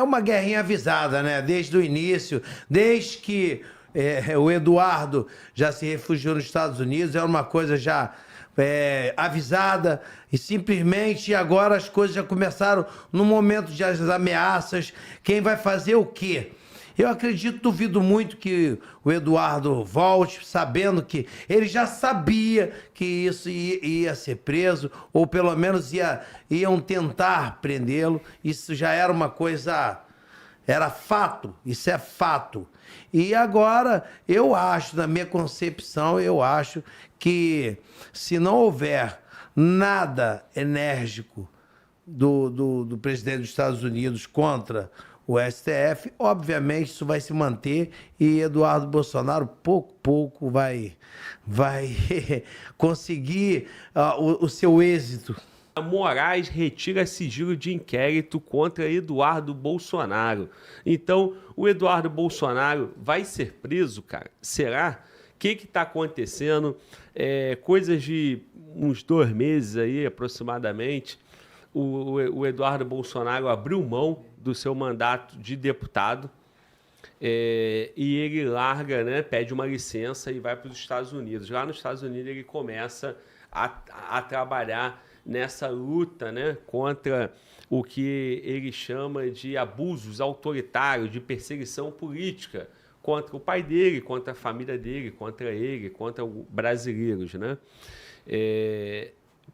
é uma guerrinha avisada, né? Desde o início, desde que o Eduardo já se refugiou nos Estados Unidos, é uma coisa já avisada, e simplesmente agora as coisas já começaram no momento das ameaças. Quem vai fazer o quê? Eu acredito, duvido muito que o Eduardo volte, sabendo que ele já sabia que isso ia ser preso, ou pelo menos iam tentar prendê-lo. Isso já era uma coisa, era fato, isso é fato. E agora, eu acho, na minha concepção, eu acho que se não houver nada enérgico do presidente dos Estados Unidos contra o STF, obviamente isso vai se manter e Eduardo Bolsonaro, pouco a pouco, vai conseguir o seu êxito. Moraes retira sigilo de inquérito contra Eduardo Bolsonaro. Então, o Eduardo Bolsonaro vai ser preso, cara? Será? O que está acontecendo? Coisas de uns 2 meses aí, aproximadamente, o Eduardo Bolsonaro abriu mão do seu mandato de deputado e ele larga, né, pede uma licença e vai para os Estados Unidos. Lá nos Estados Unidos ele começa a trabalhar nessa luta, né, contra o que ele chama de abusos autoritários, de perseguição política contra o pai dele, contra a família dele, contra ele, contra brasileiros, né?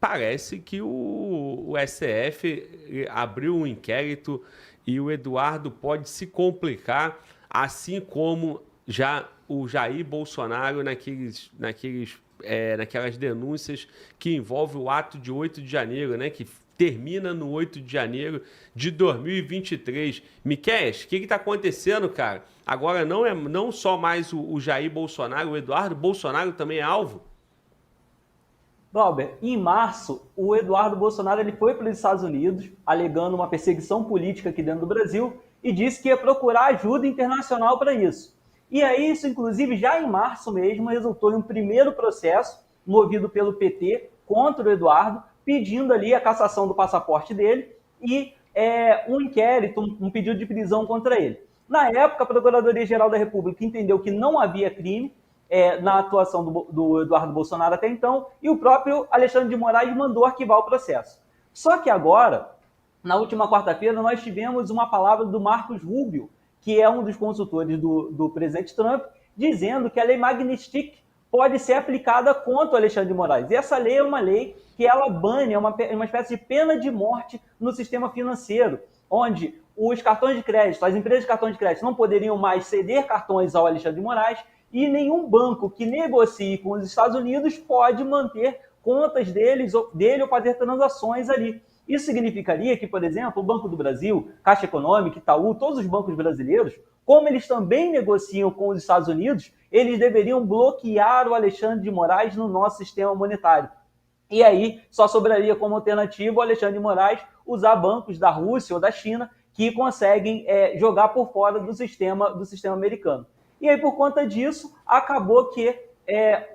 Parece que o STF abriu um inquérito e o Eduardo pode se complicar, assim como já o Jair Bolsonaro naquelas denúncias que envolvem o ato de 8 de janeiro, né, que termina no 8 de janeiro de 2023. Miqueias, o que está acontecendo, cara? Agora não só mais o Jair Bolsonaro, o Eduardo Bolsonaro também é alvo? Glauber, em março, o Eduardo Bolsonaro ele foi para os Estados Unidos, alegando uma perseguição política aqui dentro do Brasil, e disse que ia procurar ajuda internacional para isso. E aí, isso, inclusive, já em março mesmo, resultou em um primeiro processo, movido pelo PT, contra o Eduardo, pedindo ali a cassação do passaporte dele e um inquérito, um pedido de prisão contra ele. Na época, a Procuradoria-Geral da República entendeu que não havia crime na atuação do Eduardo Bolsonaro até então, e o próprio Alexandre de Moraes mandou arquivar o processo. Só que agora, na última quarta-feira, nós tivemos uma palavra do Marcos Rubio, que é um dos consultores do presidente Trump, dizendo que a lei Magnitsky pode ser aplicada contra o Alexandre de Moraes. E essa lei é uma lei que ela bane, é uma espécie de pena de morte no sistema financeiro, onde os cartões de crédito, as empresas de cartões de crédito não poderiam mais ceder cartões ao Alexandre de Moraes, e nenhum banco que negocie com os Estados Unidos pode manter contas dele ou fazer transações ali. Isso significaria que, por exemplo, o Banco do Brasil, Caixa Econômica, Itaú, todos os bancos brasileiros, como eles também negociam com os Estados Unidos, eles deveriam bloquear o Alexandre de Moraes no nosso sistema monetário. E aí só sobraria como alternativa o Alexandre de Moraes usar bancos da Rússia ou da China que conseguem jogar por fora do sistema americano. E aí, por conta disso, acabou que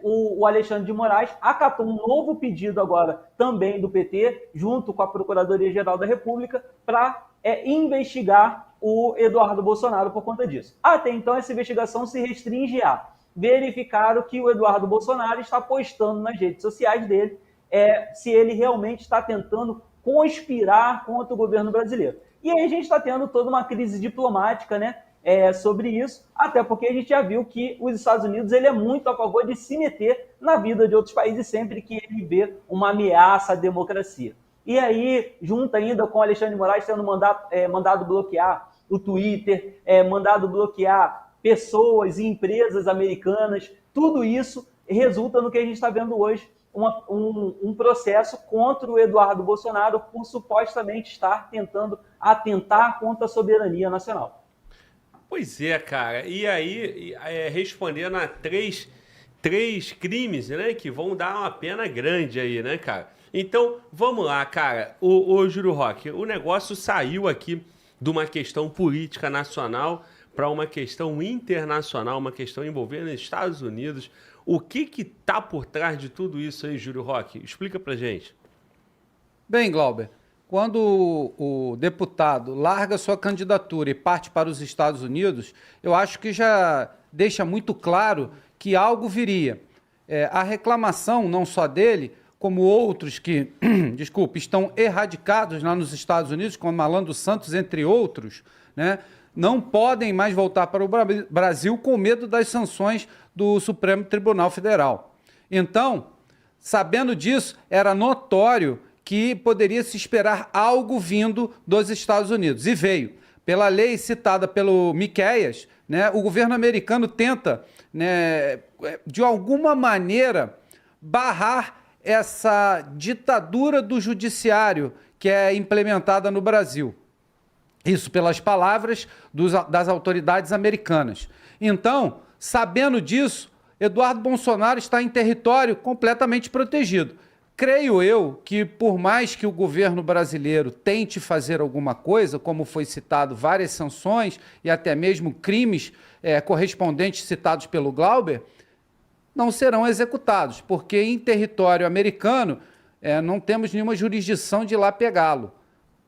o Alexandre de Moraes acatou um novo pedido agora também do PT, junto com a Procuradoria-Geral da República, para investigar o Eduardo Bolsonaro por conta disso. Até então, essa investigação se restringe a verificar o que o Eduardo Bolsonaro está postando nas redes sociais dele, se ele realmente está tentando conspirar contra o governo brasileiro. E aí a gente está tendo toda uma crise diplomática, né? Sobre isso, até porque a gente já viu que os Estados Unidos ele é muito a favor de se meter na vida de outros países sempre que ele vê uma ameaça à democracia. E aí, junto ainda com o Alexandre de Moraes tendo mandado bloquear o Twitter, mandado bloquear pessoas e empresas americanas, tudo isso resulta no que a gente está vendo hoje, um processo contra o Eduardo Bolsonaro por supostamente estar tentando atentar contra a soberania nacional. Pois é, cara. E aí, respondendo a três crimes, né, que vão dar uma pena grande aí, né, cara? Então, vamos lá, cara. Ô Júlio Roque, o negócio saiu aqui de uma questão política nacional para uma questão internacional, uma questão envolvendo os Estados Unidos. O que tá por trás de tudo isso aí, Júlio Roque? Explica pra gente. Bem, Glauber, quando o deputado larga sua candidatura e parte para os Estados Unidos, eu acho que já deixa muito claro que algo viria. A reclamação, não só dele, como outros que, desculpe, estão erradicados lá nos Estados Unidos, como Alan dos Santos, entre outros, né, não podem mais voltar para o Brasil com medo das sanções do Supremo Tribunal Federal. Então, sabendo disso, era notório que poderia se esperar algo vindo dos Estados Unidos. E veio. Pela lei citada pelo Miqueias, né, o governo americano tenta, né, de alguma maneira, barrar essa ditadura do judiciário que é implementada no Brasil. Isso pelas palavras das autoridades americanas. Então, sabendo disso, Eduardo Bolsonaro está em território completamente protegido. Creio eu que, por mais que o governo brasileiro tente fazer alguma coisa, como foi citado várias sanções e até mesmo crimes correspondentes citados pelo Glauber, não serão executados, porque em território americano não temos nenhuma jurisdição de ir lá pegá-lo.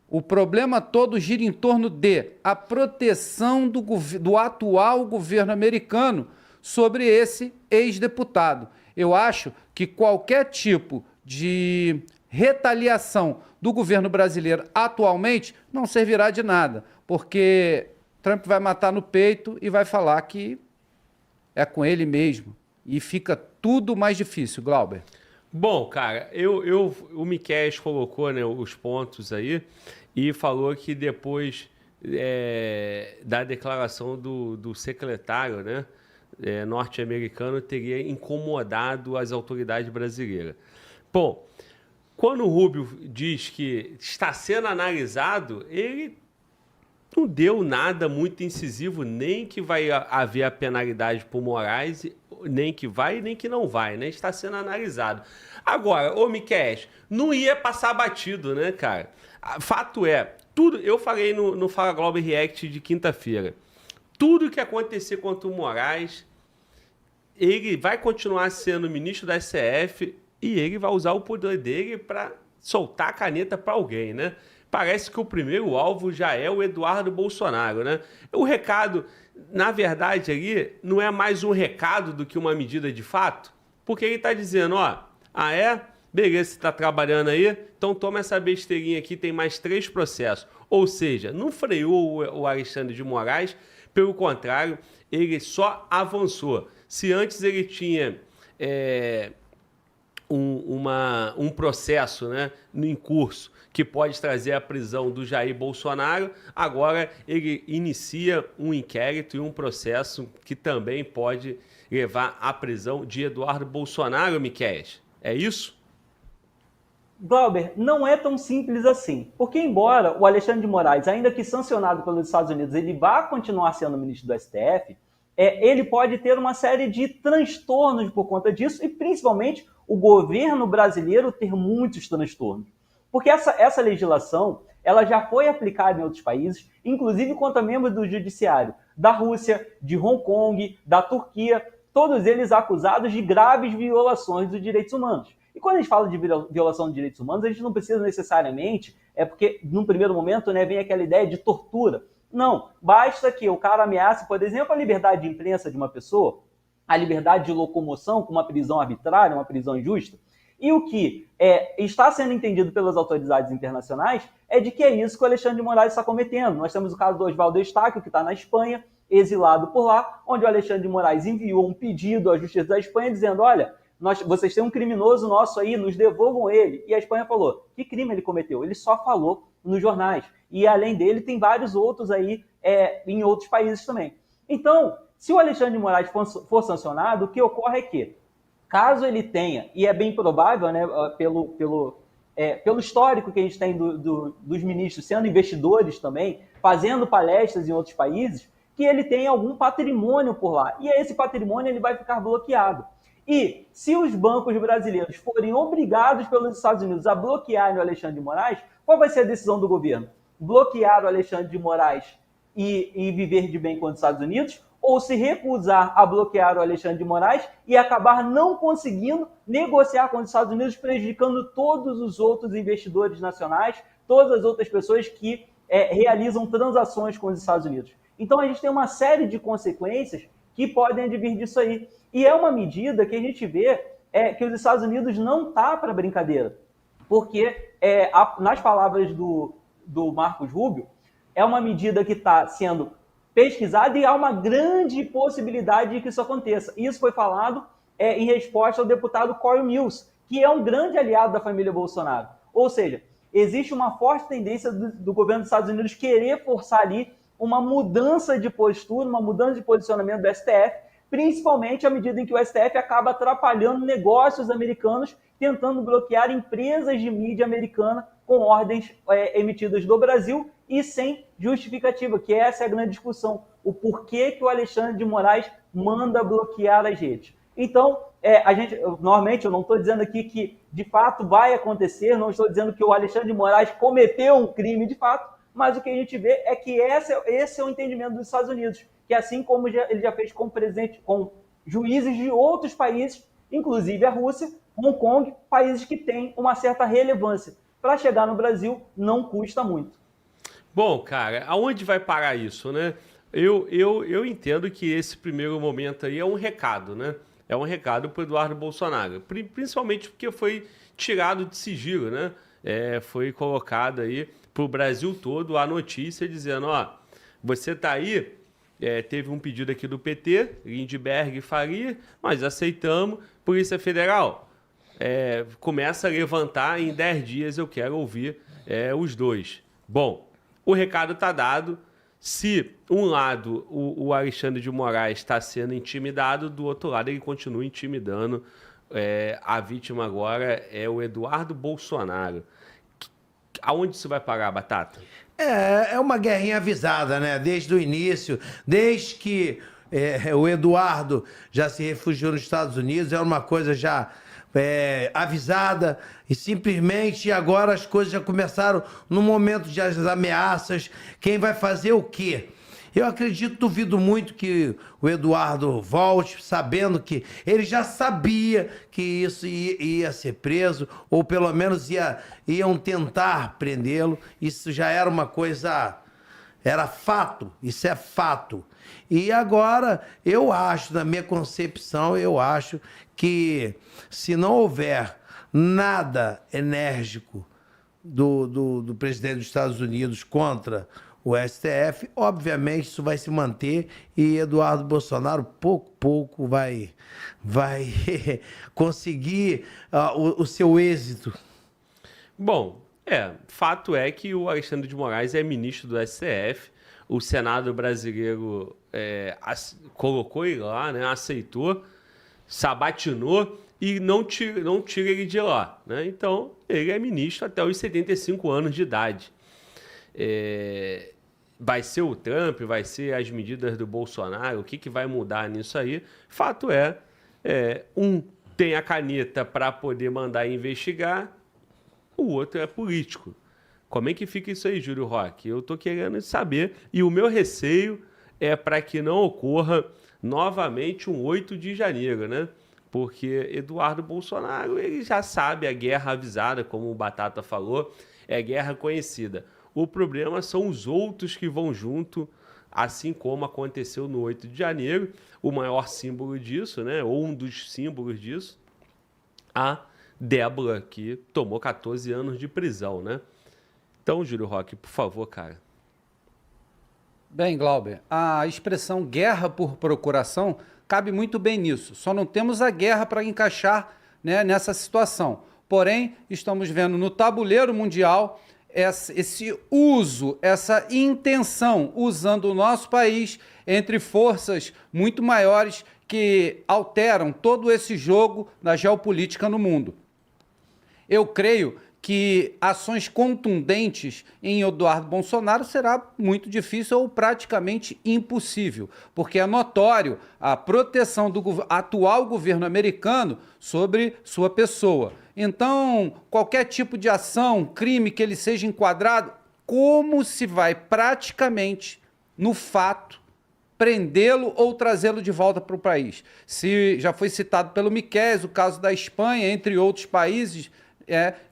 O problema todo gira em torno de a proteção do atual governo americano sobre esse ex-deputado. Eu acho que qualquer tipo de retaliação do governo brasileiro atualmente não servirá de nada, porque Trump vai matar no peito e vai falar que é com ele mesmo. E fica tudo mais difícil, Glauber. Bom, cara, o Miqueias colocou, né, os pontos aí e falou que depois da declaração do secretário, né, norte-americano, teria incomodado as autoridades brasileiras. Bom, quando o Rubio diz que está sendo analisado, ele não deu nada muito incisivo, nem que vai haver a penalidade por Moraes, nem que vai, nem que não vai, né? Está sendo analisado. Agora, ô Miqueias, não ia passar batido, né, cara? Fato é, tudo, eu falei no Fala Glauber React de quinta-feira, tudo que acontecer contra o Moraes, ele vai continuar sendo ministro da STF e ele vai usar o poder dele para soltar a caneta para alguém, né? Parece que o primeiro alvo já é o Eduardo Bolsonaro, né? O recado, na verdade, ali, não é mais um recado do que uma medida de fato, porque ele está dizendo, ó, beleza, você está trabalhando aí, então toma essa besteirinha aqui, tem mais 3 processos. Ou seja, não freou o Alexandre de Moraes, pelo contrário, ele só avançou. Se antes ele tinha um processo, né, em curso que pode trazer a prisão do Jair Bolsonaro, agora ele inicia um inquérito e um processo que também pode levar à prisão de Eduardo Bolsonaro, Miqueias. É isso? Glauber, não é tão simples assim, porque embora o Alexandre de Moraes, ainda que sancionado pelos Estados Unidos, ele vá continuar sendo ministro do STF, ele pode ter uma série de transtornos por conta disso e, principalmente, o governo brasileiro ter muitos transtornos. Porque essa legislação ela já foi aplicada em outros países, inclusive contra membros do judiciário da Rússia, de Hong Kong, da Turquia, todos eles acusados de graves violações dos direitos humanos. E quando a gente fala de violação de direitos humanos, a gente não precisa necessariamente, porque num primeiro momento, né, vem aquela ideia de tortura. Não, basta que o cara ameace, por exemplo, a liberdade de imprensa de uma pessoa, a liberdade de locomoção com uma prisão arbitrária, uma prisão injusta. E o que está sendo entendido pelas autoridades internacionais é de que é isso que o Alexandre de Moraes está cometendo. Nós temos o caso do Oswaldo Eustáquio, que está na Espanha, exilado por lá, onde o Alexandre de Moraes enviou um pedido à Justiça da Espanha dizendo, olha, vocês têm um criminoso nosso aí, nos devolvam ele. E a Espanha falou, que crime ele cometeu? Ele só falou nos jornais. E além dele, tem vários outros aí em outros países também. Então, se o Alexandre de Moraes for sancionado, o que ocorre é que, caso ele tenha, e é bem provável, né, pelo histórico que a gente tem dos ministros sendo investidores também, fazendo palestras em outros países, que ele tenha algum patrimônio por lá. E esse patrimônio ele vai ficar bloqueado. E se os bancos brasileiros forem obrigados pelos Estados Unidos a bloquearem o Alexandre de Moraes, qual vai ser a decisão do governo? Bloquear o Alexandre de Moraes e viver de bem com os Estados Unidos? Ou se recusar a bloquear o Alexandre de Moraes e acabar não conseguindo negociar com os Estados Unidos, prejudicando todos os outros investidores nacionais, todas as outras pessoas que realizam transações com os Estados Unidos. Então, a gente tem uma série de consequências que podem advir disso aí. E é uma medida que a gente vê que os Estados Unidos não tá para brincadeira. Porque, nas palavras do Marcos Rubio, é uma medida que está sendo pesquisada e há uma grande possibilidade de que isso aconteça. Isso foi falado em resposta ao deputado Corey Mills, que é um grande aliado da família Bolsonaro. Ou seja, existe uma forte tendência do governo dos Estados Unidos querer forçar ali uma mudança de postura, uma mudança de posicionamento do STF, principalmente à medida em que o STF acaba atrapalhando negócios americanos, tentando bloquear empresas de mídia americana com ordens emitidas do Brasil e sem justificativa, que essa é a grande discussão, o porquê que o Alexandre de Moraes manda bloquear as redes. Então, normalmente, eu não estou dizendo aqui que de fato vai acontecer, não estou dizendo que o Alexandre de Moraes cometeu um crime de fato, mas o que a gente vê é que esse é o entendimento dos Estados Unidos, que assim como ele já fez com juízes de outros países, inclusive a Rússia, Hong Kong, países que têm uma certa relevância. Para chegar no Brasil, não custa muito. Bom, cara, aonde vai parar isso, né? Eu entendo que esse primeiro momento aí é um recado, né? É um recado para o Eduardo Bolsonaro, principalmente porque foi tirado de sigilo, né? Foi colocado aí para o Brasil todo a notícia dizendo, você está aí, teve um pedido aqui do PT, Lindbergh e Faria, mas aceitamos, Polícia Federal, começa a levantar, em 10 dias eu quero ouvir os dois. Bom, o recado está dado. Se um lado o Alexandre de Moraes está sendo intimidado, do outro lado ele continua intimidando. A vítima agora é o Eduardo Bolsonaro. Aonde isso vai parar, Batata? É uma guerrinha avisada, né? Desde o início, desde que o Eduardo já se refugiou nos Estados Unidos, é uma coisa já avisada, e simplesmente agora as coisas já começaram no momento de as ameaças. Quem vai fazer o quê? Eu acredito, duvido muito que o Eduardo volte, sabendo que ele já sabia que isso ia ser preso, ou pelo menos iam tentar prendê-lo. Isso já era uma coisa, era fato, isso é fato. E agora, eu acho, na minha concepção, eu acho que se não houver nada enérgico do presidente dos Estados Unidos contra o STF, obviamente isso vai se manter e Eduardo Bolsonaro, pouco a pouco, vai conseguir o seu êxito. Bom, fato é que o Alexandre de Moraes é ministro do STF, o Senado brasileiro colocou ele lá, né, aceitou, sabatinou e não tira ele de lá, né? Então, ele é ministro até os 75 anos de idade. Vai ser o Trump, vai ser as medidas do Bolsonaro, o que vai mudar nisso aí? Fato um tem a caneta para poder mandar investigar, o outro é político. Como é que fica isso aí, Júlio Roque? Eu estou querendo saber, e o meu receio é para que não ocorra novamente um 8 de janeiro, né? Porque Eduardo Bolsonaro, ele já sabe a guerra avisada, como o Batata falou, é guerra conhecida. O problema são os outros que vão junto, assim como aconteceu no 8 de janeiro. O maior símbolo disso, né, ou um dos símbolos disso, a Débora, que tomou 14 anos de prisão, né? Então, Júlio Roque, por favor, cara. Bem, Glauber, a expressão guerra por procuração cabe muito bem nisso. Só não temos a guerra para encaixar, né, nessa situação. Porém, estamos vendo no tabuleiro mundial esse uso, essa intenção, usando o nosso país entre forças muito maiores que alteram todo esse jogo da geopolítica no mundo. Eu creio que ações contundentes em Eduardo Bolsonaro será muito difícil ou praticamente impossível, porque é notório a proteção do atual governo americano sobre sua pessoa. Então, qualquer tipo de ação, crime que ele seja enquadrado, como se vai praticamente, no fato, prendê-lo ou trazê-lo de volta para o país? Se já foi citado pelo Miquel, o caso da Espanha, entre outros países,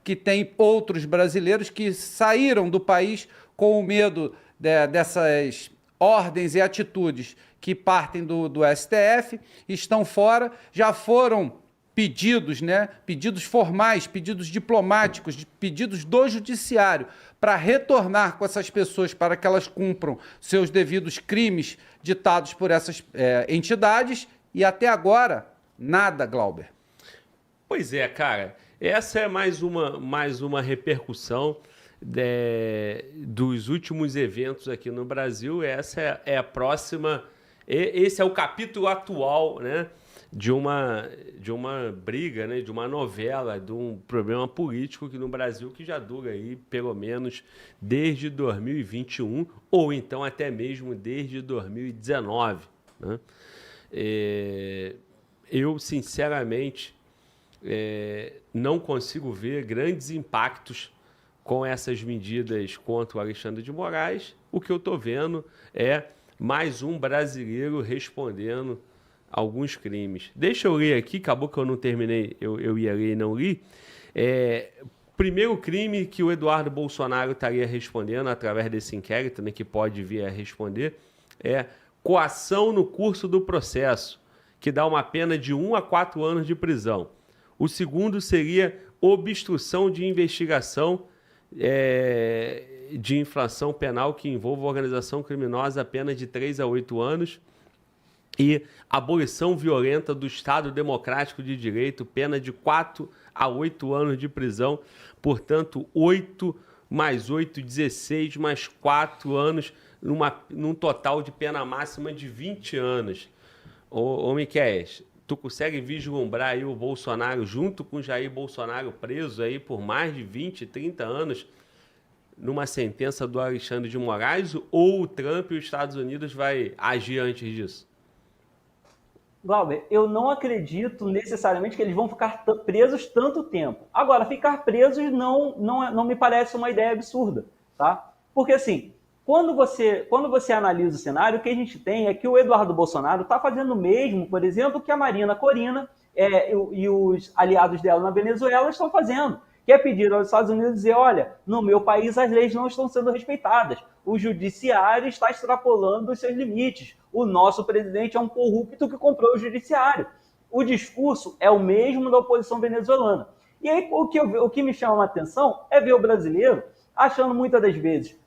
que tem outros brasileiros que saíram do país com o medo dessas ordens e atitudes que partem do STF, estão fora, já foram pedidos, pedidos formais, pedidos diplomáticos, pedidos do judiciário para retornar com essas pessoas para que elas cumpram seus devidos crimes ditados por essas entidades, e até agora, nada, Glauber. Pois é, cara. Essa é mais uma repercussão dos últimos eventos aqui no Brasil. Essa é a próxima. Esse é o capítulo atual, né, de uma briga, né, de uma novela, de um problema político que no Brasil que já dura aí pelo menos desde 2021 ou então até mesmo desde 2019, né? Eu, sinceramente, não consigo ver grandes impactos com essas medidas contra o Alexandre de Moraes. O que eu estou vendo é mais um brasileiro respondendo alguns crimes. Deixa eu ler aqui, acabou que eu não terminei, eu ia ler e não li. Primeiro crime que o Eduardo Bolsonaro estaria respondendo através desse inquérito, né, que pode vir a responder, é coação no curso do processo, que dá uma pena de 1 a 4 anos de prisão. O segundo seria obstrução de investigação de infração penal que envolva organização criminosa, a pena de 3 a 8 anos. E abolição violenta do Estado Democrático de Direito, pena de 4 a 8 anos de prisão. Portanto, 8 mais 8, 16, mais 4 anos, num total de pena máxima de 20 anos. Ô Miquéias, tu consegue vislumbrar aí o Bolsonaro junto com Jair Bolsonaro preso aí por mais de 20, 30 anos numa sentença do Alexandre de Moraes, ou o Trump e os Estados Unidos vai agir antes disso? Glauber, eu não acredito necessariamente que eles vão ficar presos tanto tempo. Agora, ficar presos não me parece uma ideia absurda, tá? Porque assim, quando você analisa o cenário, o que a gente tem é que o Eduardo Bolsonaro está fazendo o mesmo, por exemplo, que a Marina Corina e os aliados dela na Venezuela estão fazendo, que é pedir aos Estados Unidos dizer, olha, no meu país as leis não estão sendo respeitadas, o judiciário está extrapolando os seus limites, o nosso presidente é um corrupto que comprou o judiciário. O discurso é o mesmo da oposição venezuelana. E aí o que me chama a atenção é ver o brasileiro achando muitas das vezes,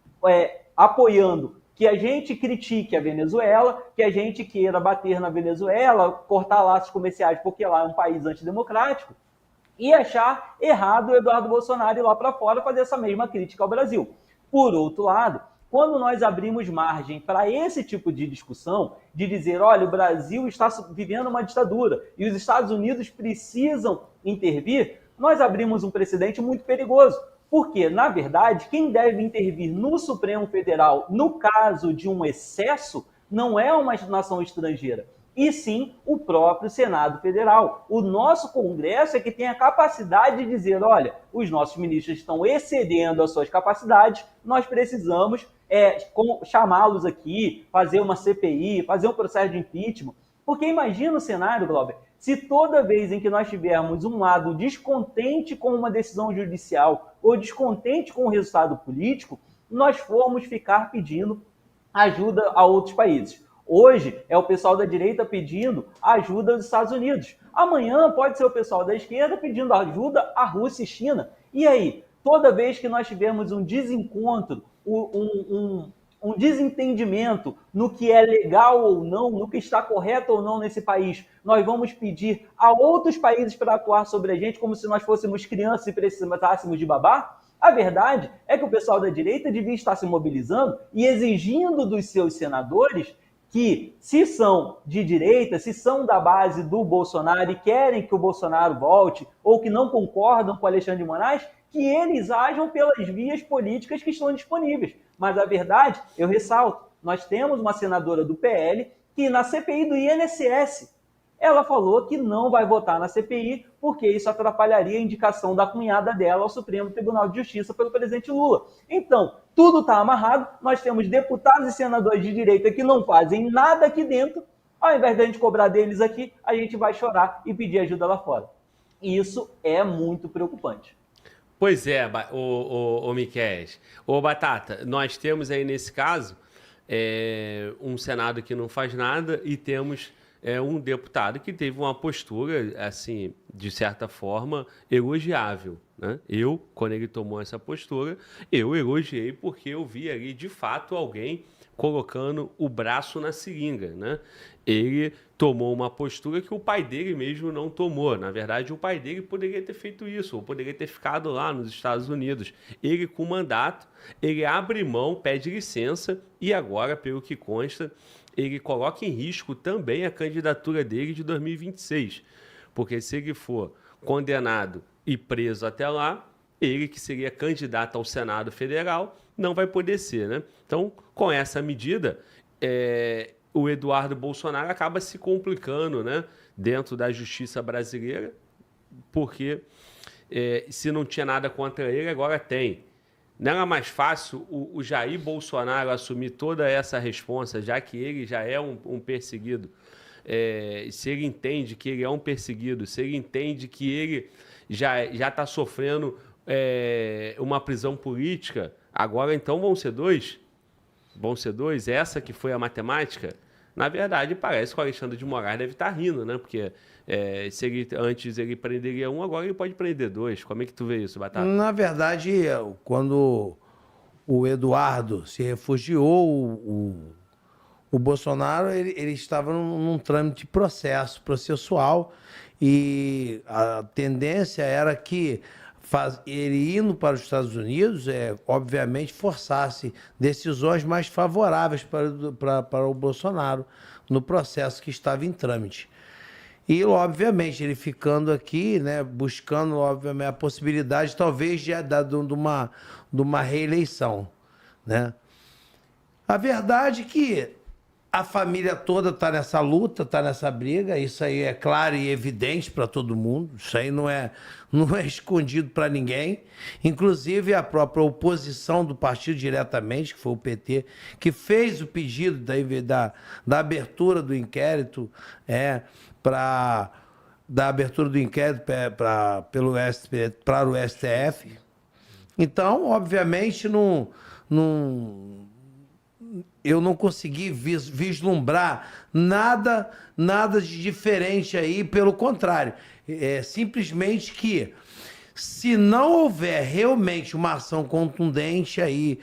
apoiando que a gente critique a Venezuela, que a gente queira bater na Venezuela, cortar laços comerciais porque lá é um país antidemocrático, e achar errado o Eduardo Bolsonaro ir lá para fora fazer essa mesma crítica ao Brasil. Por outro lado, quando nós abrimos margem para esse tipo de discussão, de dizer, olha, o Brasil está vivendo uma ditadura e os Estados Unidos precisam intervir, nós abrimos um precedente muito perigoso. Porque, na verdade, quem deve intervir no Supremo Federal, no caso de um excesso, não é uma nação estrangeira, e sim o próprio Senado Federal. O nosso Congresso é que tem a capacidade de dizer, olha, os nossos ministros estão excedendo as suas capacidades, nós precisamos chamá-los aqui, fazer uma CPI, fazer um processo de impeachment. Porque imagina o cenário, Glauber, se toda vez em que nós tivermos um lado descontente com uma decisão judicial ou descontente com o resultado político, nós formos ficar pedindo ajuda a outros países. Hoje é o pessoal da direita pedindo ajuda aos Estados Unidos. Amanhã pode ser o pessoal da esquerda pedindo ajuda à Rússia e China. E aí, toda vez que nós tivermos um desencontro, um desentendimento no que é legal ou não, no que está correto ou não nesse país, nós vamos pedir a outros países para atuar sobre a gente como se nós fôssemos crianças e precisássemos de babá? A verdade é que o pessoal da direita devia estar se mobilizando e exigindo dos seus senadores que, se são de direita, se são da base do Bolsonaro e querem que o Bolsonaro volte, ou que não concordam com Alexandre de Moraes, que eles ajam pelas vias políticas que estão disponíveis. Mas a verdade, eu ressalto, nós temos uma senadora do PL que na CPI do INSS, ela falou que não vai votar na CPI porque isso atrapalharia a indicação da cunhada dela ao Supremo Tribunal de Justiça pelo presidente Lula. Então, tudo está amarrado, nós temos deputados e senadores de direita que não fazem nada aqui dentro, ao invés de a gente cobrar deles aqui, a gente vai chorar e pedir ajuda lá fora. E isso é muito preocupante. Pois é, o Miquéias. Ô, Batata, nós temos aí nesse caso um Senado que não faz nada e temos um deputado que teve uma postura, assim, de certa forma, elogiável, né? Eu, quando ele tomou essa postura, eu elogiei porque eu vi ali, de fato, alguém colocando o braço na seringa, né? Ele tomou uma postura que o pai dele mesmo não tomou. Na verdade, o pai dele poderia ter feito isso, ou poderia ter ficado lá nos Estados Unidos. Ele, com mandato, ele abre mão, pede licença e agora, pelo que consta, ele coloca em risco também a candidatura dele de 2026. Porque se ele for condenado e preso até lá, ele que seria candidato ao Senado Federal não vai poder ser, né? Então, com essa medida, o Eduardo Bolsonaro acaba se complicando, né, dentro da justiça brasileira, porque se não tinha nada contra ele, agora tem. Não era mais fácil o Jair Bolsonaro assumir toda essa responsa, já que ele já é um perseguido? Se ele entende que ele é um perseguido, se ele entende que ele já está sofrendo uma prisão política, agora então vão ser dois? Vão ser dois? Essa que foi a matemática? Na verdade, parece que o Alexandre de Moraes deve estar rindo, né? Porque se antes ele prenderia um, agora ele pode prender dois. Como é que tu vê isso, Batata? Na verdade, quando o Eduardo se refugiou, o Bolsonaro ele estava num trâmite de processo processual e a tendência era que ele indo para os Estados Unidos, obviamente, forçasse decisões mais favoráveis para o Bolsonaro no processo que estava em trâmite. E, obviamente, ele ficando aqui, né, buscando, obviamente, a possibilidade, talvez, de uma reeleição, né? A verdade é que a família toda está nessa luta, está nessa briga, isso aí é claro e evidente para todo mundo, isso aí não é escondido para ninguém, inclusive a própria oposição do partido diretamente, que foi o PT, que fez o pedido da abertura do inquérito, para o STF. Então, obviamente, eu não consegui vislumbrar nada de diferente aí, pelo contrário. Simplesmente que, se não houver realmente uma ação contundente aí,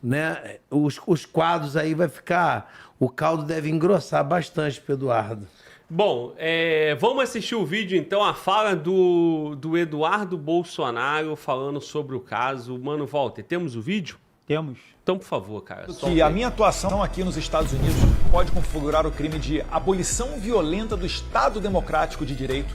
né, os quadros aí vai ficar... O caldo deve engrossar bastante para o Eduardo. Bom, vamos assistir o vídeo, então, a fala do Eduardo Bolsonaro falando sobre o caso. Mano, Walter, temos o vídeo? Temos. Então, por favor, cara. Que a minha atuação aqui nos Estados Unidos pode configurar o crime de abolição violenta do Estado Democrático de Direito,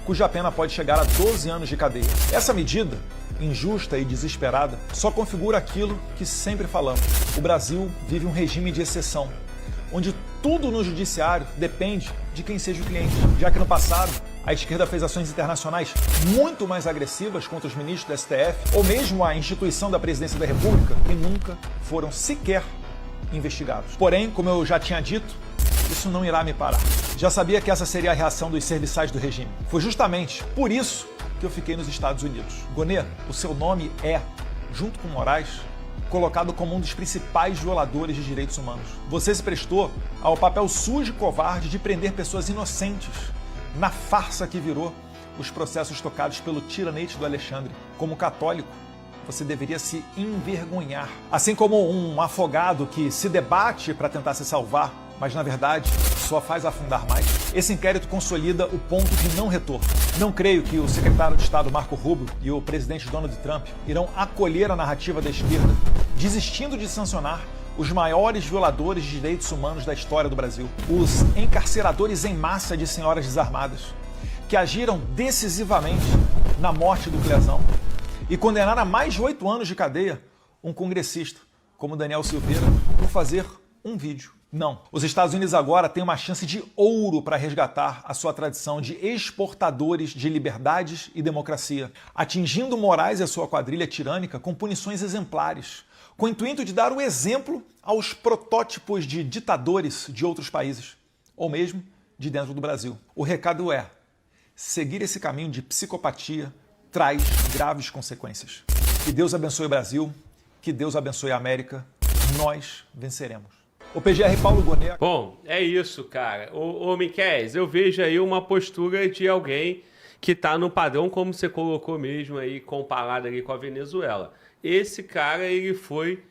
cuja pena pode chegar a 12 anos de cadeia. Essa medida, injusta e desesperada, só configura aquilo que sempre falamos. O Brasil vive um regime de exceção, onde tudo no judiciário depende de quem seja o cliente, já que no passado a esquerda fez ações internacionais muito mais agressivas contra os ministros do STF, ou mesmo a instituição da Presidência da República, e nunca foram sequer investigados. Porém, como eu já tinha dito, isso não irá me parar. Já sabia que essa seria a reação dos serviçais do regime. Foi justamente por isso que eu fiquei nos Estados Unidos. Gonê, o seu nome junto com Moraes, colocado como um dos principais violadores de direitos humanos. Você se prestou ao papel sujo e covarde de prender pessoas inocentes na farsa que virou os processos tocados pelo tiranete do Alexandre. Como católico, você deveria se envergonhar. Assim como um afogado que se debate para tentar se salvar, mas na verdade só faz afundar mais. Esse inquérito consolida o ponto de não retorno. Não creio que o secretário de Estado Marco Rubio e o presidente Donald Trump irão acolher a narrativa da esquerda, desistindo de sancionar os maiores violadores de direitos humanos da história do Brasil, os encarceradores em massa de senhoras desarmadas, que agiram decisivamente na morte do Clezão e condenaram a mais de 8 anos de cadeia um congressista como Daniel Silveira por fazer um vídeo. Não. Os Estados Unidos agora têm uma chance de ouro para resgatar a sua tradição de exportadores de liberdades e democracia, atingindo Moraes e a sua quadrilha tirânica com punições exemplares, com o intuito de dar o exemplo aos protótipos de ditadores de outros países, ou mesmo de dentro do Brasil. O recado é seguir esse caminho de psicopatia, traz graves consequências. Que Deus abençoe o Brasil, que Deus abençoe a América, nós venceremos. O PGR Paulo Gonet. Bom, é isso, cara. Ô Miquel, eu vejo aí uma postura de alguém que está no padrão, como você colocou mesmo aí, comparado ali com a Venezuela. Esse cara, ele foi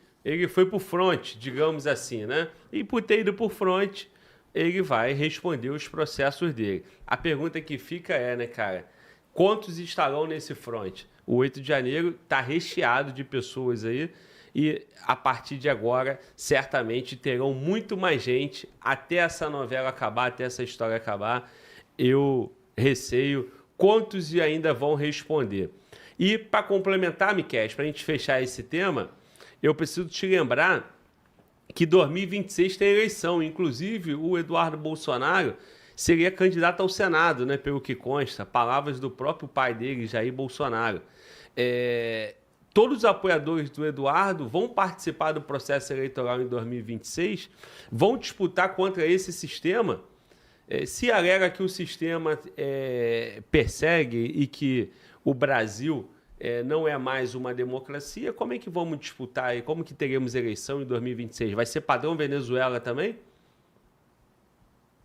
pro front, digamos assim, né? E por ter ido pro front, ele vai responder os processos dele. A pergunta que fica é, né, cara, quantos estarão nesse front? O 8 de janeiro está recheado de pessoas aí e a partir de agora, certamente terão muito mais gente até essa novela acabar, até essa história acabar. Eu receio quantos ainda vão responder. E para complementar, Miquel, para a gente fechar esse tema, eu preciso te lembrar que 2026 tem eleição. Inclusive, o Eduardo Bolsonaro seria candidato ao Senado, né, pelo que consta. Palavras do próprio pai dele, Jair Bolsonaro. Todos os apoiadores do Eduardo vão participar do processo eleitoral em 2026, vão disputar contra esse sistema. Se alega que o sistema persegue e que o Brasil não é mais uma democracia, como é que vamos disputar e como que teremos eleição em 2026? Vai ser padrão Venezuela também?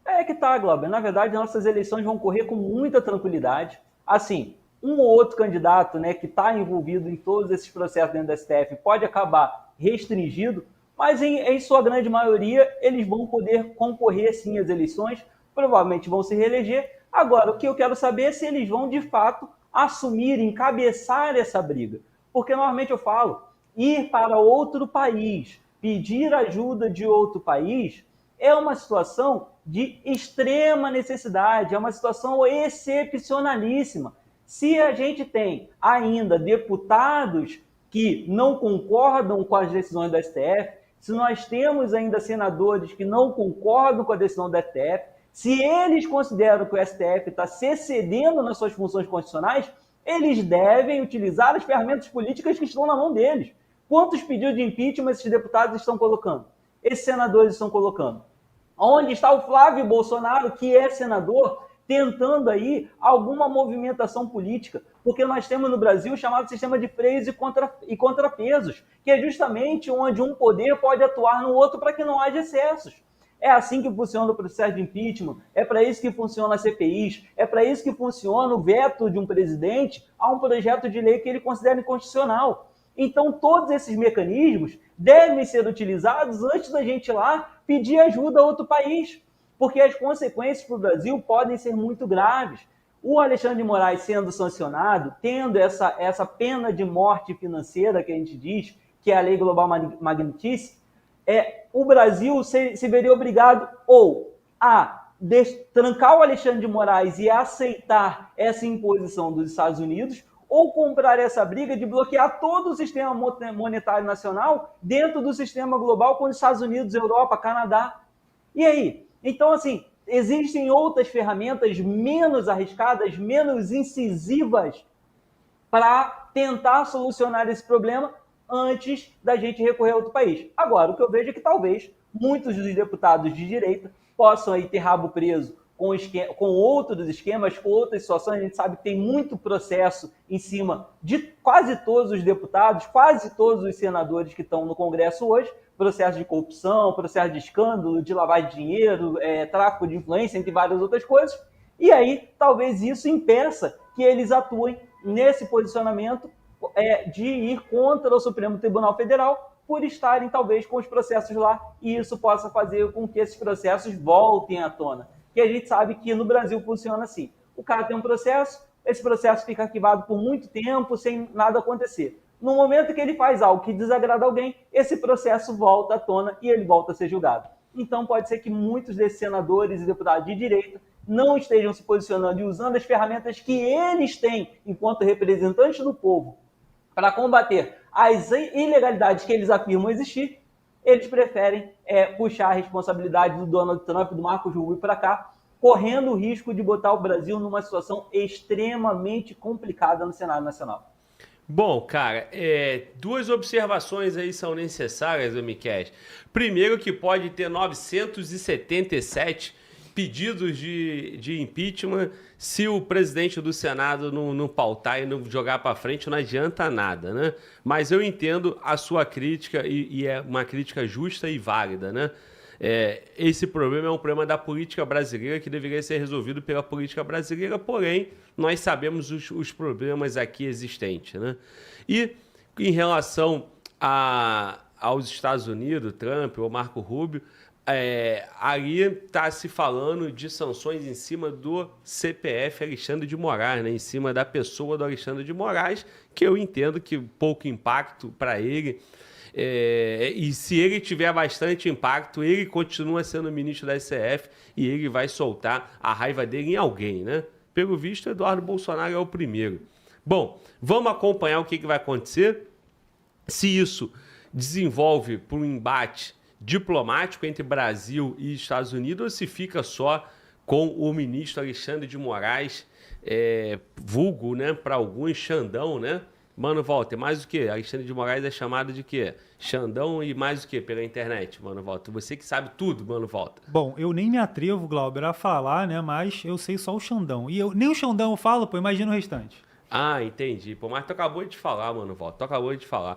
É que tá, Glauber. Na verdade, nossas eleições vão correr com muita tranquilidade. Assim, um ou outro candidato, né, que está envolvido em todos esses processos dentro da STF pode acabar restringido, mas em sua grande maioria eles vão poder concorrer sim às eleições, provavelmente vão se reeleger. Agora, o que eu quero saber é se eles vão de fato assumir, encabeçar essa briga. Porque normalmente eu falo, ir para outro país, pedir ajuda de outro país, é uma situação de extrema necessidade, é uma situação excepcionalíssima. Se a gente tem ainda deputados que não concordam com as decisões do STF, se nós temos ainda senadores que não concordam com a decisão do STF, se eles consideram que o STF está se excedendo nas suas funções constitucionais, eles devem utilizar as ferramentas políticas que estão na mão deles. Quantos pedidos de impeachment esses deputados estão colocando? Esses senadores estão colocando? Onde está o Flávio Bolsonaro, que é senador, tentando aí alguma movimentação política? Porque nós temos no Brasil o chamado sistema de freios e contrapesos, que é justamente onde um poder pode atuar no outro para que não haja excessos. É assim que funciona o processo de impeachment, é para isso que funciona a CPIs, é para isso que funciona o veto de um presidente a um projeto de lei que ele considera inconstitucional. Então, todos esses mecanismos devem ser utilizados antes da gente ir lá pedir ajuda a outro país, porque as consequências para o Brasil podem ser muito graves. O Alexandre de Moraes sendo sancionado, tendo essa pena de morte financeira que a gente diz, que é a Lei Global Magnitsky, o Brasil se veria obrigado ou a trancar o Alexandre de Moraes e aceitar essa imposição dos Estados Unidos, ou comprar essa briga de bloquear todo o sistema monetário nacional dentro do sistema global com os Estados Unidos, Europa, Canadá. E aí? Então, assim, existem outras ferramentas menos arriscadas, menos incisivas para tentar solucionar esse problema antes da gente recorrer a outro país. Agora, o que eu vejo é que talvez muitos dos deputados de direita possam aí ter rabo preso com outros esquemas, com outras situações. A gente sabe que tem muito processo em cima de quase todos os deputados, quase todos os senadores que estão no Congresso hoje, processo de corrupção, processo de escândalo, de lavagem de dinheiro, tráfico de influência, entre várias outras coisas. E aí, talvez isso impeça que eles atuem nesse posicionamento de ir contra o Supremo Tribunal Federal por estarem, talvez, com os processos lá, e isso possa fazer com que esses processos voltem à tona. Que a gente sabe que no Brasil funciona assim. O cara tem um processo, esse processo fica arquivado por muito tempo, sem nada acontecer. No momento que ele faz algo que desagrada alguém, esse processo volta à tona e ele volta a ser julgado. Então pode ser que muitos desses senadores e deputados de direita não estejam se posicionando e usando as ferramentas que eles têm enquanto representantes do povo para combater as ilegalidades que eles afirmam existir. Eles preferem puxar a responsabilidade do Donald Trump, do Marco Rubio para cá, correndo o risco de botar o Brasil numa situação extremamente complicada no cenário nacional. Bom, cara, duas observações aí são necessárias, Miquel. Primeiro, que pode ter 977 pedidos de impeachment, se o presidente do Senado não pautar e não jogar para frente, não adianta nada, né? Mas eu entendo a sua crítica e é uma crítica justa e válida, né? Esse problema é um problema da política brasileira que deveria ser resolvido pela política brasileira, porém, nós sabemos os problemas aqui existentes, né? E em relação aos Estados Unidos, Trump ou Marco Rubio, ali está se falando de sanções em cima do CPF Alexandre de Moraes, né? Em cima da pessoa do Alexandre de Moraes, que eu entendo que pouco impacto para ele. E se ele tiver bastante impacto, ele continua sendo ministro da STF e ele vai soltar a raiva dele em alguém, né? Pelo visto, Eduardo Bolsonaro é o primeiro. Bom, vamos acompanhar o que vai acontecer. Se isso desenvolve por um embate diplomático entre Brasil e Estados Unidos ou se fica só com o ministro Alexandre de Moraes, vulgo, né, para alguns, Xandão, né? Mano Walter, mais o que? Alexandre de Moraes é chamado de quê? Xandão e mais o que pela internet, Mano Walter? Você que sabe tudo, Mano Walter. Bom, eu nem me atrevo, Glauber, a falar, né? Mas eu sei só o Xandão. E nem o Xandão eu falo, pô, imagina o restante. Ah, entendi. Pô, mas tu acabou de falar, Mano Walter. Tu acabou de falar.